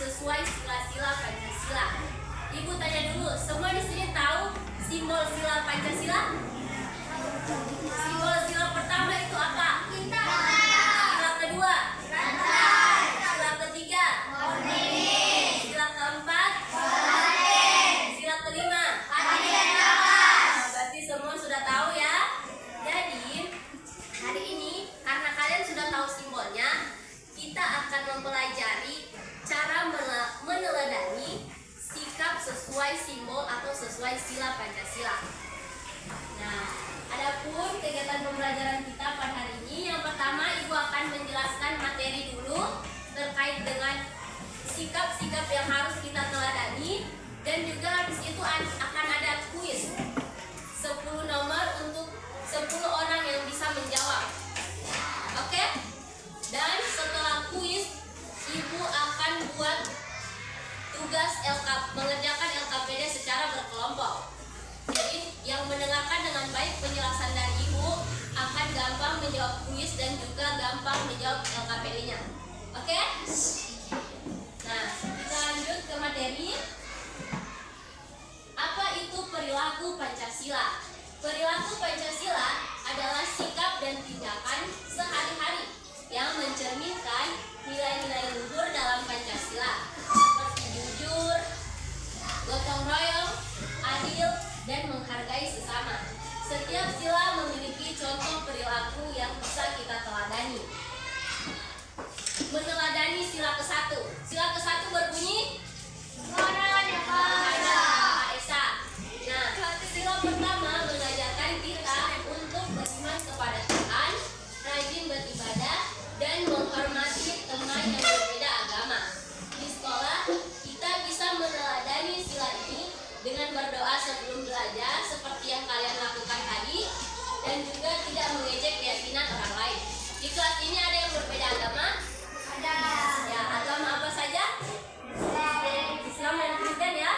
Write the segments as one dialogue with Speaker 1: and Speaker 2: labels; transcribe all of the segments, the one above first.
Speaker 1: sesuai sila-sila Pancasila. Ibu tanya dulu, semua di sini tahu simbol sila Pancasila? Simbol sila pertama itu apa? Sila kedua? Sila ketiga? Sila keempat? Sila kelima? Berarti semua sudah tahu ya. Jadi hari ini karena kalian sudah tahu simbolnya, kita akan mempelajari cara meneladani sikap sesuai simbol atau sesuai sila Pancasila. Nah, adapun kegiatan pembelajaran kita pada hari ini, yang pertama Ibu akan menjelaskan materi dulu terkait dengan sikap-sikap yang harus kita teladani, dan juga habis itu akan ada kuis 10 nomor untuk 10 orang yang bisa menjawab. Oke? Dan setelah kuis, Ibu akan buat tugas mengerjakan LKPD secara berkelompok. Jadi yang mendengarkan dengan baik penjelasan dari Ibu akan gampang menjawab kuis dan juga gampang menjawab LKPD-nya. Oke? Nah, kita lanjut ke materi. Apa itu perilaku Pancasila? Perilaku Pancasila adalah sikap dan tindakan sehari-hari yang mencerminkan nilai-nilai luhur dalam Pancasila, seperti jujur, gotong royong, adil, dan menghargai sesama. Setiap sila memiliki contoh perilaku yang bisa kita teladani. Meneladani sila ke-1. Sila ke-1 berbunyi Pak Esa. Nah, sila pertama mengajarkan kita untuk beriman kepada Tuhan, rajin beribadah, dan menghormati teman yang berbeda agama. Di sekolah, kita bisa meneladani sila ini dengan berdoa sebelum belajar seperti yang kalian lakukan tadi, dan juga tidak mengejek keyakinan orang lain. Di kelas ini ada yang berbeda agama? Ada. Ya, agama apa saja? Islam dan Kristen ya.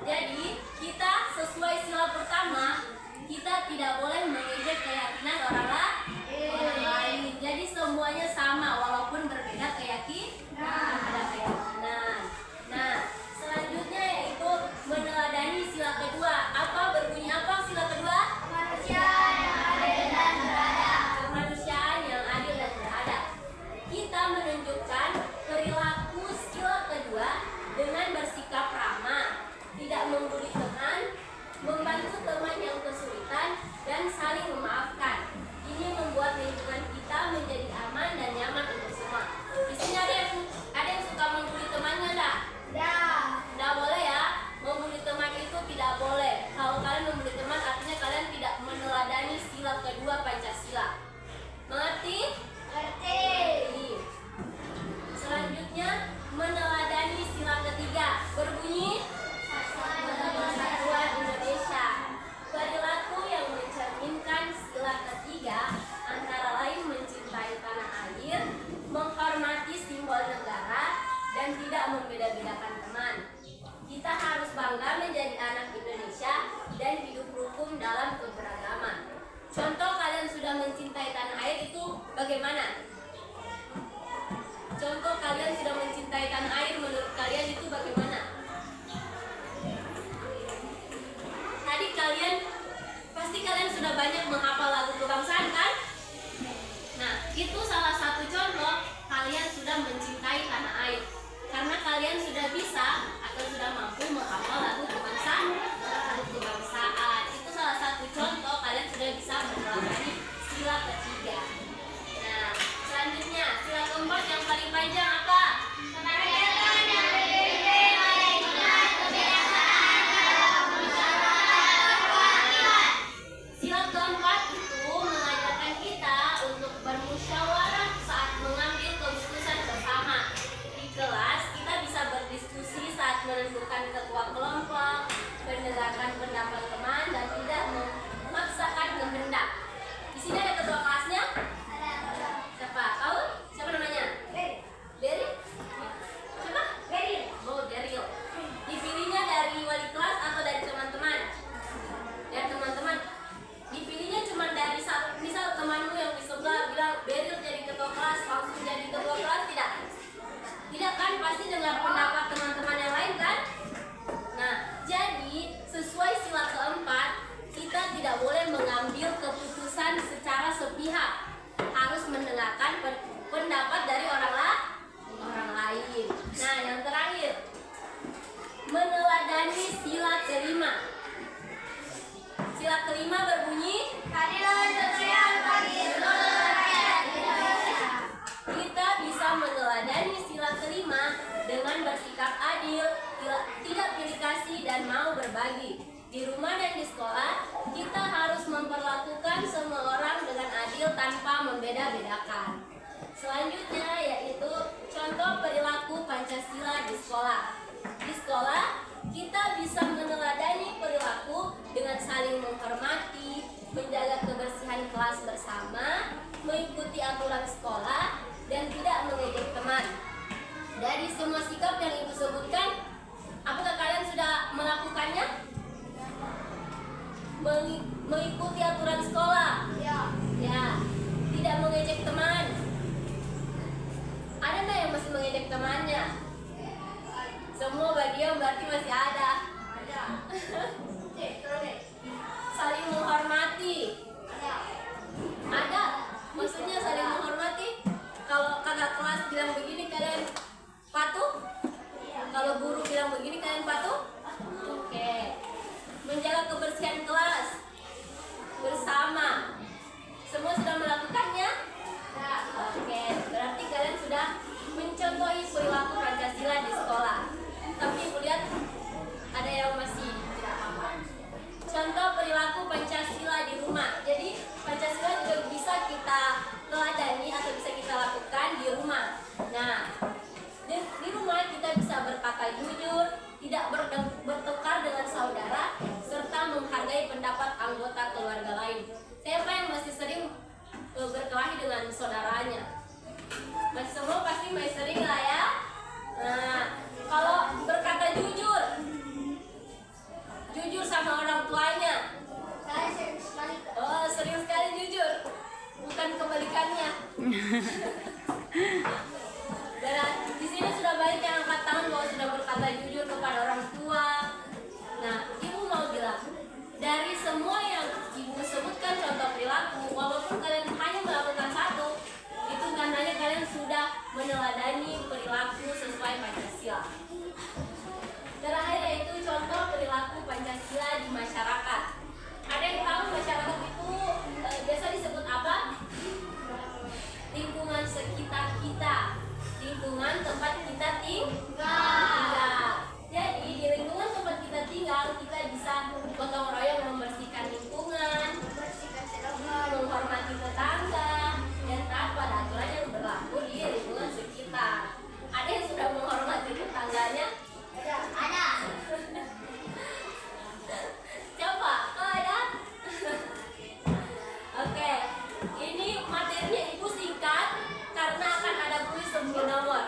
Speaker 1: Jadi, kita sesuai sila pertama, kita tidak boleh mengejek keyakinan orang lain. Jadi semuanya sama walaupun berbeda keyakinan. Nah, selanjutnya yaitu meneladani sila kedua. Apa berbunyi apa sila kedua? Kemanusiaan yang adil dan beradab. Kemanusiaan yang adil dan beradab. Kita menunjukkan perilaku sila kedua dengan bersikap ramah, tidak membuli teman, membantu teman yang kesulitan, dan saling memaafkan. Ini membuat lingkungan kita menjadi aman dan nyaman untuk semua. Di sini ada yang suka membuli temannya enggak? Tidak boleh ya. Membuli teman itu tidak boleh. Kalau kalian membuli teman artinya kalian tidak meneladani sila kedua Pancasila. Mengerti? Mengerti. Selanjutnya meneladani sila ketiga. Berbunyi Persatuan Indonesia. Perilaku yang mencerminkan sila ketiga antara lain mencintai tanah air, menghormati simbol negara, dan tidak membeda-bedakan teman. Kita harus bangga menjadi anak Indonesia dan hidup rukun dalam keberagaman. Contoh kalian sudah mencintai tanah air itu bagaimana? Contoh kalian sudah mencintai tanah air menurut kalian itu bagaimana? Tadi pasti kalian sudah banyak menghafal lagu kebangsaan kan? Nah, itu salah satu contoh kalian sudah mencintai tanah air. Karena kalian sudah bisa atau sudah mampu menghafal lagu kebangsaan. Itu salah satu contoh kalian sudah bisa meneladani sila ketiga. Nah, selanjutnya sila keempat yang paling panjang apa? Kemerdekaan. Di rumah dan di sekolah, kita harus memperlakukan semua orang dengan adil tanpa membeda-bedakan. Selanjutnya yaitu contoh perilaku Pancasila di sekolah. Di sekolah, kita bisa meneladani perilaku dengan saling menghormati, menjaga kebersihan kelas bersama, mengikuti aturan sekolah, dan tidak mengejek teman. Dari semua sikap yang Ibu sebutkan, apakah kalian sudah melakukannya? Mengikuti aturan sekolah. Ya. Tidak mengejek teman. Ada nggak yang masih mengejek temannya? Semua bagian berarti masih ada. Saling menghormati. Ada. Maksudnya saling menghormati. Kalau kakak kelas bilang begini, kalian patuh? Kalau guru bilang begini, kalian patuh? Oke. Menjaga kebersihan kelas bersama. Semua sudah melakukannya? Oke, berarti kalian sudah mencontohi perilaku Pancasila di sekolah. Tapi Ibu lihat ada yang masih tidak paham. Contoh perilaku Pancasila di rumah. Jadi Pancasila juga bisa kita teladani atau bisa kita lakukan di rumah. Nah, di rumah kita bisa berkata jujur, tidak bertengkar dengan saudara, serta menghargai pendapat anggota keluarga lain. Siapa yang masih sering berkelahi dengan saudaranya? Masih semua pasti masih sering lah ya. Nah, kalau berkata jujur sama orang tuanya.
Speaker 2: Saya sering sekali.
Speaker 1: Oh, sering sekali jujur. Bukan kebalikannya. Berarti di sini sudah banyak yang angkat tangan bahwa sudah berkata jujur kepada orang tua. Nah, Ibu mau bilang, dari semua yang Ibu sebutkan contoh perilaku, walaupun kalian hanya melakukan satu, itu tandanya kalian sudah meneladani perilaku sesuai Pancasila. Terakhir yaitu contoh perilaku Pancasila di masyarakat. Ada yang tahu masyarakat itu biasa disebut apa? Lingkungan sekitar kita. Lingkungan tempat kita tinggal. Jadi di lingkungan tempat kita tinggal, kita bisa gotong royong membersihkan lingkungan, menghormati tetangga, dan taat pada aturan yang berlaku di lingkungan sekitar. Ada yang sudah menghormati tetangganya?
Speaker 2: Ada.
Speaker 1: Coba, oh ada? Oke, ini materinya Ibu singkat karena akan ada kuis 10 nomor.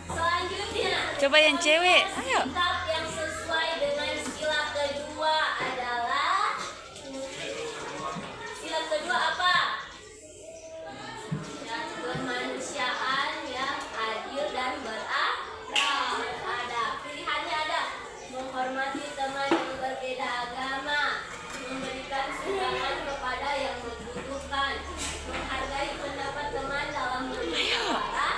Speaker 1: Selanjutnya,
Speaker 3: Coba yang cewek. Ayo.
Speaker 1: kitab yang sesuai dengan sila kedua adalah sila kedua apa? Kemanusiaan yang adil dan beradab. Pilihannya ada: menghormati teman yang berbeda agama, memberikan sumbangan kepada yang membutuhkan, menghargai pendapat teman dalam berbicara,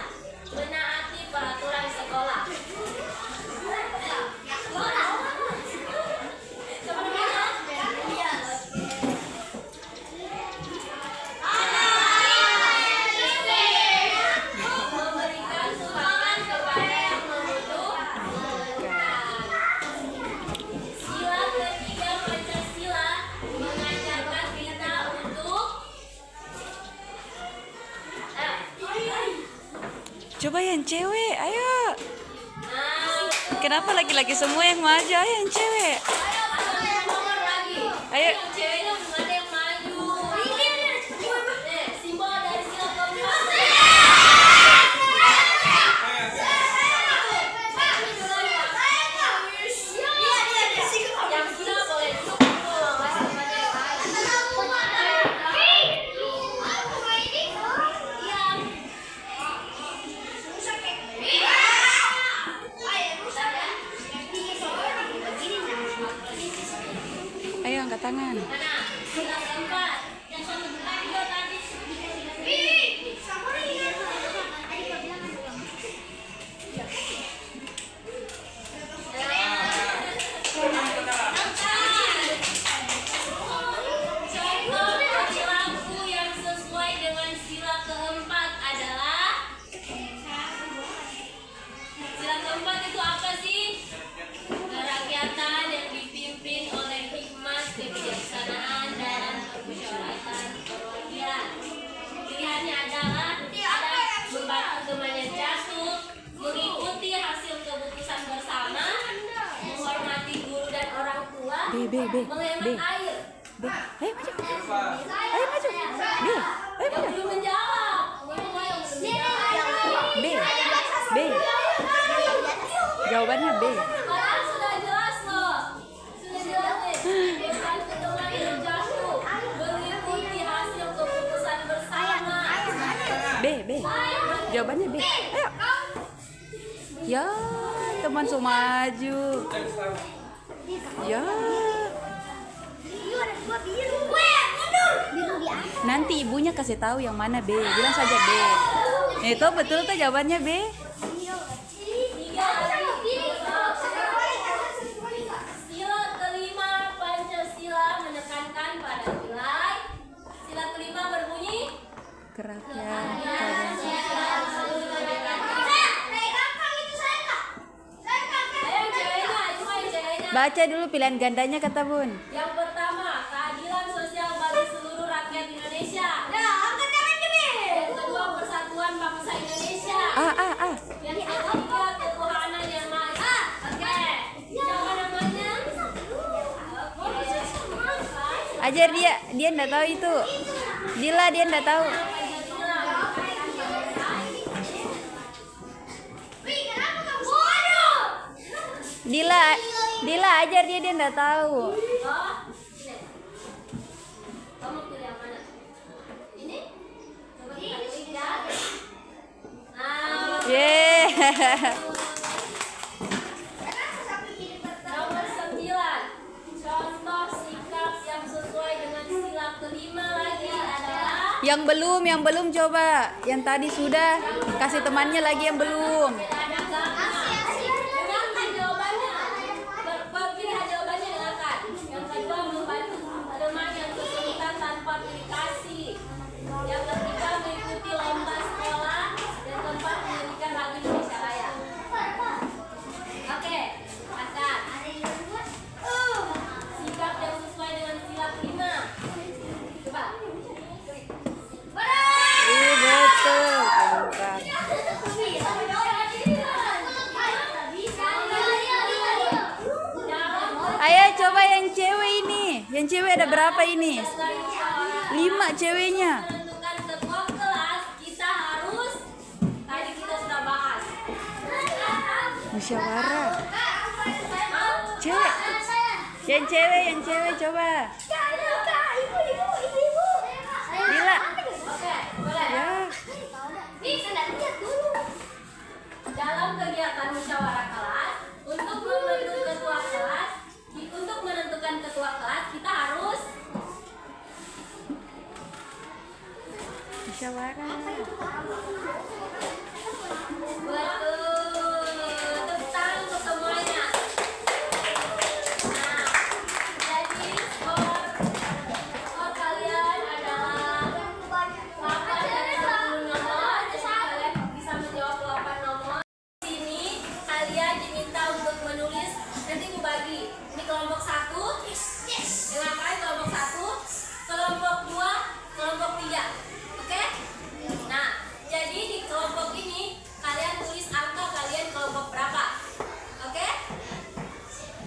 Speaker 1: menaati peraturan sekolah. Memberikan sumbangan kepada yang membutuhkan. Sila ketiga Pancasila mengajarkan kita untuk
Speaker 3: Coba yang cewek. Ayo.
Speaker 1: nah,
Speaker 3: Kenapa laki-laki semua yang maju? Ayo yang cewek.
Speaker 1: nomor lagi.
Speaker 3: Ayo.
Speaker 1: Yang ceweknya belum ada yang maju. Simbol dari sila keempat. Yang sila boleh duduk dulu, masih pada yang
Speaker 3: Ayo angkat tangan.
Speaker 1: mana? Sila keempat. Yang kedua tadi. Contoh perilaku yang sesuai dengan sila keempat adalah sila keempat itu apa sih? Kerakyatan yang dipimpin oleh hikmat, kebijaksanaan, dan permusyawaratan perwakilan. Pilihannya adalah ada membantu teman yang jatuh, mengikuti hasil keputusan bersama, menghormati guru dan orang tua, menghemat air.
Speaker 3: Ayo maju. Ayo maju. B. Ayo
Speaker 1: Yang
Speaker 3: maju.
Speaker 1: belum menjawab.
Speaker 3: B. B. Jawabannya B.
Speaker 1: Padahal sudah jelas loh. Sudah jelas nih. Membantu teman yang jatuh, mengikuti hasil keputusan bersama.
Speaker 3: B. B. Jawabannya B. Ayo. Ya, teman so maju. Ya. Nanti ibunya kasih tahu yang mana B. Bilang saja B. Itu betul tuh jawabannya B.
Speaker 1: Tiga lagi. Sila kelima Pancasila menekankan pada nilai. Sila kelima berbunyi
Speaker 3: Kerakyatan.
Speaker 1: Ayo ceweknya, cuma yang ceweknya.
Speaker 3: Baca dulu pilihan gandanya kata Bun.
Speaker 1: Yang pertama, keadilan sosial bagi seluruh rakyat Indonesia. Yang kedua, persatuan bangsa Indonesia.
Speaker 3: A.
Speaker 1: Yang ketiga, ketuhanan yang maha esa. Oke. Siapa namanya?
Speaker 3: Ajar dia enggak tahu itu. Dila dia enggak tahu. Dila ajar dia enggak tahu.
Speaker 1: Oh, ini. Kamu pilih yang mana? Ini? Coba kita klik ya. Nah,
Speaker 3: Ye.
Speaker 1: nomor 9. Contoh sikap yang sesuai dengan sila kelima lagi adalah
Speaker 3: Yang belum coba. Yang tadi sudah kasih temannya lagi yang belum.
Speaker 1: dengarkan jawabannya. Pilihan jawabannya dengarkan. Yang kedua, membantu teman yang kesulitan tanpa pilih kasih. Yang ketiga, mengikuti lomba sekolah. Dan keempat, mendirikan Radio Indonesia Raya. Oke, akan sikap yang sesuai dengan sila kelima. Coba.
Speaker 3: Betul. Bukan. Ayo coba yang cewek ini. Yang cewek ada berapa ini? 5 ceweknya.
Speaker 1: Menentukan ketua kelas
Speaker 3: musyawarah. Cewek. Yang cewek coba. Bila.
Speaker 1: Oke, boleh.
Speaker 3: Ya.
Speaker 1: Nih, Anda lihat dulu. Dalam kegiatan musyawarah kelas, untuk menentukan ketua kelas, kita harus
Speaker 3: Musyawarah.
Speaker 1: betul. Tepuk tangan untuk semuanya. Nah, jadi skor kalian adalah 8 dari 10 nomor. Jadi kalian bisa menjawab 8 nomor. Di sini kalian diminta untuk menulis. Nanti aku bagi. Ini kelompok 1. Dengan kalian kelompok 1, kelompok 2, kelompok 3. Oke? Nah, jadi di kelompok ini kalian tulis angka kalian kelompok berapa. Oke?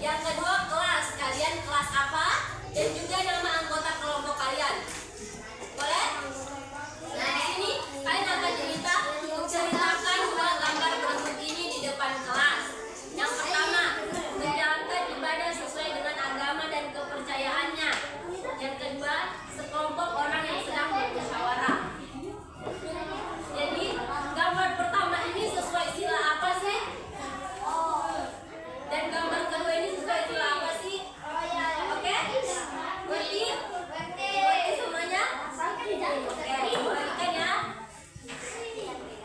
Speaker 1: Yang kedua, kelas. Kalian kelas apa? Dan juga nama anggota kelompok kalian. Boleh? Nah, di sini kalian akan diminta menceritakan dua gambar berikut ini di depan kelas. Yang pertama, menjalankan ibadah sesuai dengan agama dan kepercayaannya. Yang kedua, sekelompok orang yang sedang bermusyawarah. Jadi, gambar pertama ini sesuai sila apa sih? Dan gambar kedua ini sesuai sila apa sih? Oke? Berarti semuanya? Oke, bagikan ya.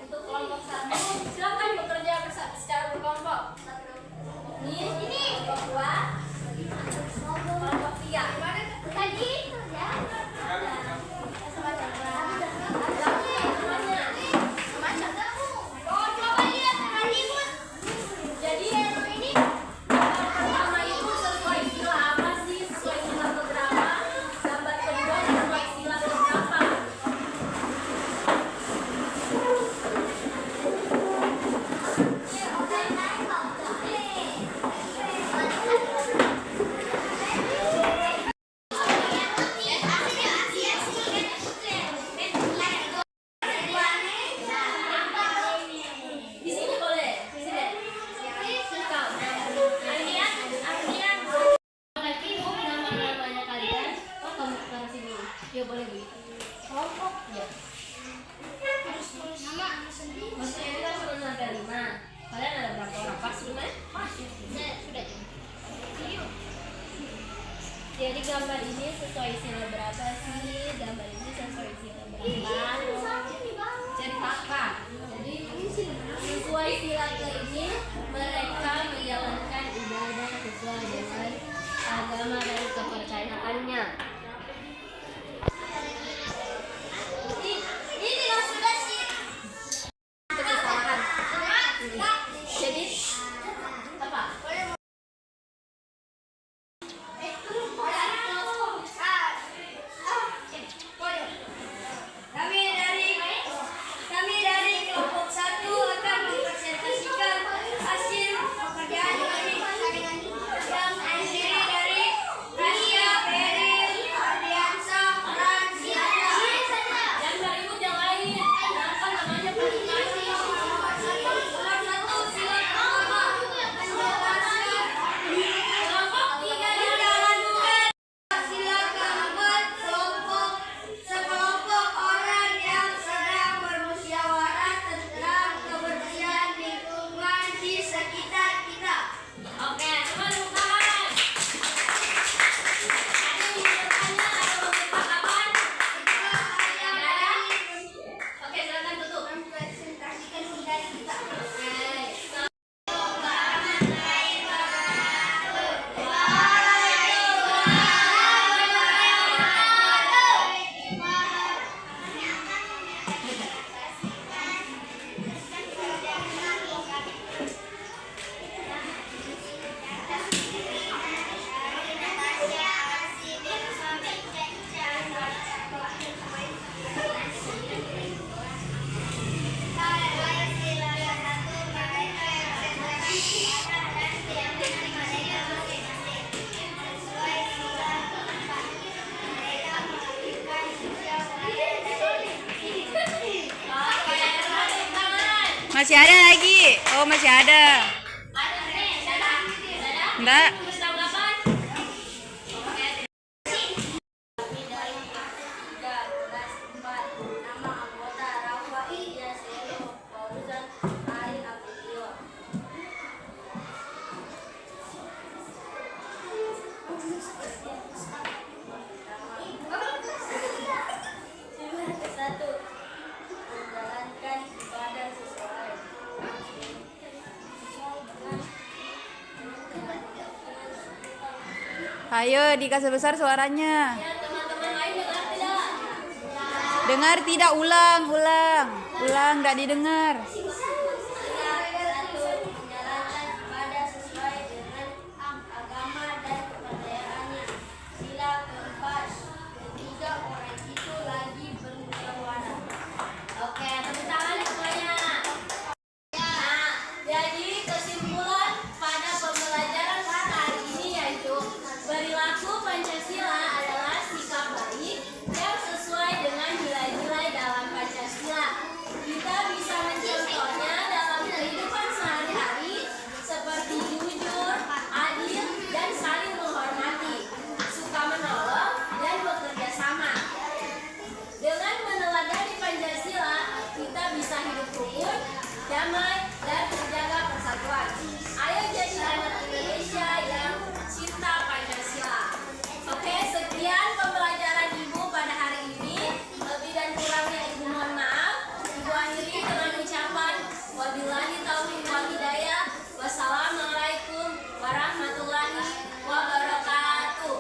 Speaker 1: Untuk kelompok 1, silakan bekerja secara berkelompok. Ini kelompok 2, kelompok 3.
Speaker 2: Tadi ya. Oh, coba lihat tadi, Bun.
Speaker 1: Jadi ini gambar pertama itu sesuai sila apa sih? Sesuai sila keberapa? Gambar kedua sesuai sila keberapa? Di sini boleh. Di sini. Nanti nama-namanya kalian. Oh, kamu ke sini. Ya boleh begitu. Kelompok ya. Maksudnya itu kan 10 sampai 5. Kalian ada berapa orang? Pas 5? Pas. Sudah. Jadi gambar ini sesuai sila berapa sih? Gambar ini sesuai sila berapa? Ceritakan. Jadi sesuai sila ke ini mereka menjalankan ibadah sesuai dengan agama dan kepercayaannya.
Speaker 2: Ini loh sudah sih.
Speaker 1: Itu kesalahan. Jadi apa?
Speaker 2: Kami dari kelompok 1 akan mempresentasikan hasil pekerjaan kami yang terdiri dari Rasya, Beril, Ardiansa, Ran, Siana.
Speaker 1: Gambar ibu yang lain. Apa namanya presentasi?
Speaker 2: Kelompok 1 sila pertama menjelaskan
Speaker 1: Kelompok 3
Speaker 2: menjalankan sila keempat sekelompok orang yang sedang bermusyawarah tentang kebersihan lingkungan di sekitar kita.
Speaker 1: Oke, teman tepuk tangan. Ada yang bertanya atau meminta kapan? Ada? Oke, silakan tutup.
Speaker 2: Presentasikan budaya kita.
Speaker 1: Oke.
Speaker 3: Masih ada lagi. Oh, masih ada.
Speaker 1: Ada
Speaker 3: Enggak.
Speaker 1: Tulis tanggapan. Oke. 13, 4. Nama anggota Rafa'i Yasero Fauzan Ali Abdillah. Satu, menjalankan ibadah sesuai.
Speaker 3: Ayo dikasih besar suaranya.
Speaker 1: Ya, teman-teman lain dengar tidak?
Speaker 3: Dengar tidak? Ulang, ulang. Ulang, nggak didengar.
Speaker 1: Satu, menjalankan ibadah sesuai dengan agama dan kepercayaannya. Sila keempat, ketiga orang itu lagi bermusyawarah. Oke, tepuk tangan semuanya. Nah, jadi kesimpulan pada pembelajaran kita hari ini yaitu perilaku Pancasila adalah sikap baik yang sesuai dengan nilai-nilai dalam Pancasila. Kita bisa mencontohnya dalam kehidupan sehari-hari seperti jujur, adil, dan saling menghormati, suka menolong, dan bekerja sama. Dengan meneladani Pancasila, kita bisa hidup rukun, damai, dan menjaga persatuan. Ayo jadi anak Indonesia yang cinta Pancasila. Oke, sekian pembelajaran Ibu pada hari ini. Lebih dan kurangnya Ibu mohon maaf. Ibu akhiri dengan ucapan wabillahi taufiq wal hidayah. Wassalamualaikum warahmatullahi wabarakatuh.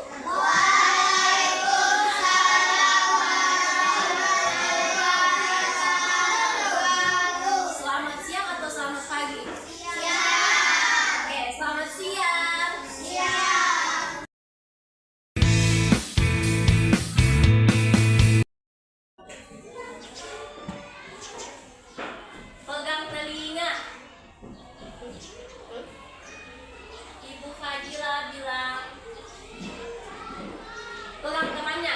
Speaker 1: Selamat siang atau selamat pagi? Siang. Oke, selamat siang. Siang. Pegang telinga. Ibu Fadila bilang, pegang temannya.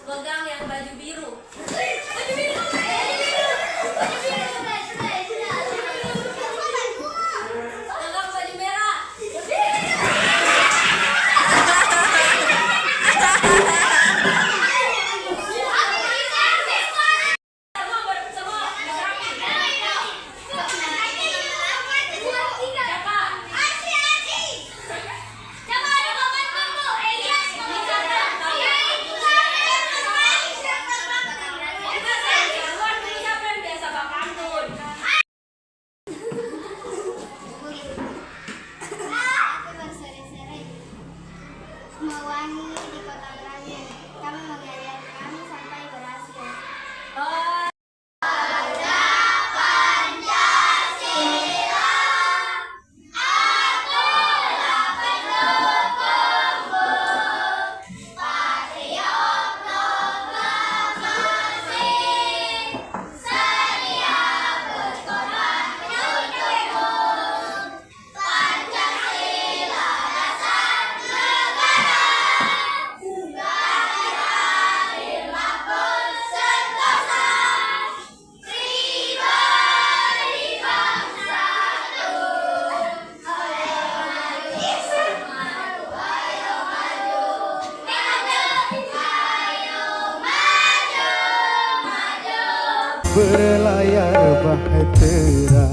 Speaker 1: Pegang yang baju biru. Baju biru. Baju biru. Pegang baju merah. Semua.
Speaker 2: Mewangi di kota Merangin, kami mengajar kami sampai berhasil.
Speaker 4: berlayar bahtera